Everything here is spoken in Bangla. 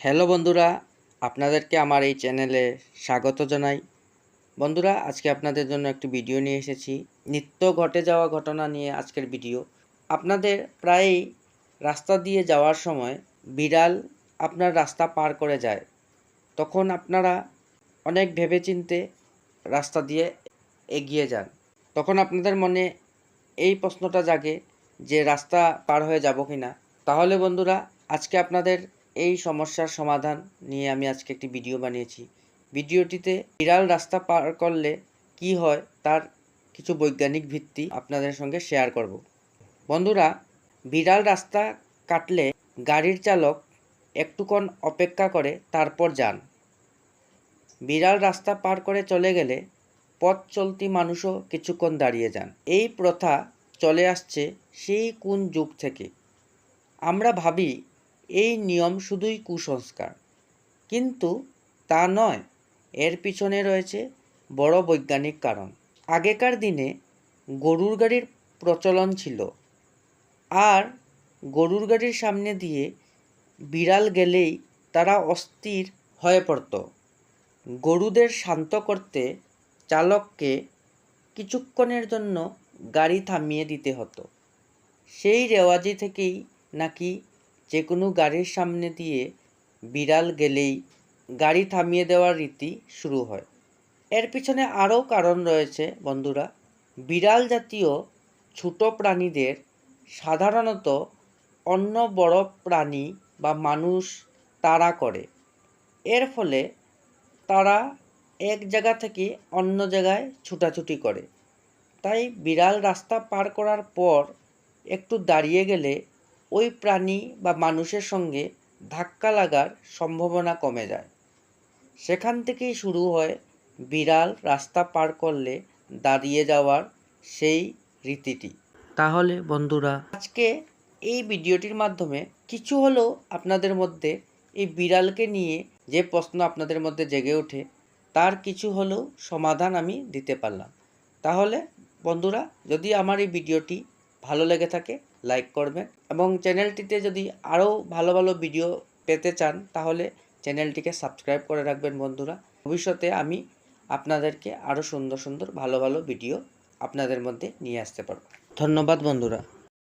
হ্যালো বন্ধুরা, আপনাদেরকে আমার এই চ্যানেলে স্বাগত জানাই। বন্ধুরা, আজকে আপনাদের জন্য একটি ভিডিও নিয়ে এসেছি। নিত্য ঘটে যাওয়া ঘটনা নিয়ে আজকের ভিডিও। আপনাদের প্রায়ই রাস্তা দিয়ে যাওয়ার সময় বিড়াল আপনার রাস্তা পার করে যায়। তখন আপনারা অনেক ভেবেচিন্তে রাস্তা দিয়ে এগিয়ে যান। তখন আপনাদের মনে এই প্রশ্নটা জাগে যে রাস্তা পার হয়ে যাব কি না। তাহলে বন্ধুরা, আজকে আপনাদের এই সমস্যার সমাধান নিয়ে আমি আজকে একটি ভিডিও বানিয়েছি। ভিডিওটিতে বিড়াল রাস্তা পার করলে কি হয় তার কিছু বৈজ্ঞানিক ভিত্তি আপনাদের সঙ্গে শেয়ার করব। বন্ধুরা, বিড়াল রাস্তা কাটলে গাড়ির চালক একটুক্ষণ অপেক্ষা করে তারপর যান। বিড়াল রাস্তা পার করে চলে গেলে পথ চলতি মানুষও কিছুক্ষণ দাঁড়িয়ে যান। এই প্রথা চলে আসছে সেই কোন যুগ থেকে। আমরা ভাবি এই নিয়ম শুধুই কুসংস্কার, কিন্তু তা নয়, এর পিছনে রয়েছে বড় বৈজ্ঞানিক কারণ। আগেকার দিনে গরুর গাড়ির প্রচলন ছিল, আর গরুর গাড়ির সামনে দিয়ে বিড়াল গেলেই তারা অস্থির হয়ে পড়ত। গরুদের শান্ত করতে চালককে কিছুক্ষণের জন্য গাড়ি থামিয়ে দিতে হতো। সেই রেওয়াজি থেকেই নাকি যে কোনো গাড়ির সামনে দিয়ে বিড়াল গেলেই গাড়ি থামিয়ে দেওয়ার রীতি শুরু হয়। এর পিছনে আরও কারণ রয়েছে বন্ধুরা। বিড়াল জাতীয় ছোট প্রাণীদের সাধারণত অন্য বড় প্রাণী বা মানুষ তাড়া করে। এর ফলে তারা এক জায়গা থেকে অন্য জায়গায় ছুটাছুটি করে। তাই বিড়াল রাস্তা পার করার পর একটু দাঁড়িয়ে গেলে ওই প্রাণী বা মানুষের সঙ্গে ধাক্কা লাগার সম্ভাবনা কমে যায়। সেখান থেকেই শুরু হয় বিড়াল রাস্তা পার করলে দাঁড়িয়ে যাওয়ার সেই রীতিটি। তাহলে বন্ধুরা, আজকে এই ভিডিওটির মাধ্যমে কিছু হলেও আপনাদের মধ্যে এই বিড়ালকে নিয়ে যে প্রশ্ন আপনাদের মধ্যে জেগে ওঠে তার কিছু হলেও সমাধান আমি দিতে পারলাম। তাহলে বন্ধুরা, যদি আমার এই ভিডিওটি ভালো লেগে থাকে লাইক করবেন, এবং চ্যানেলটিতে যদি আরও ভালো ভালো ভিডিও পেতে চান তাহলে চ্যানেলটিকে সাবস্ক্রাইব করে রাখবেন বন্ধুরা। ভবিষ্যতে আমি আপনাদেরকে আরও সুন্দর সুন্দর ভালো ভালো ভিডিও আপনাদের মধ্যে নিয়ে আসতে পারব। ধন্যবাদ বন্ধুরা।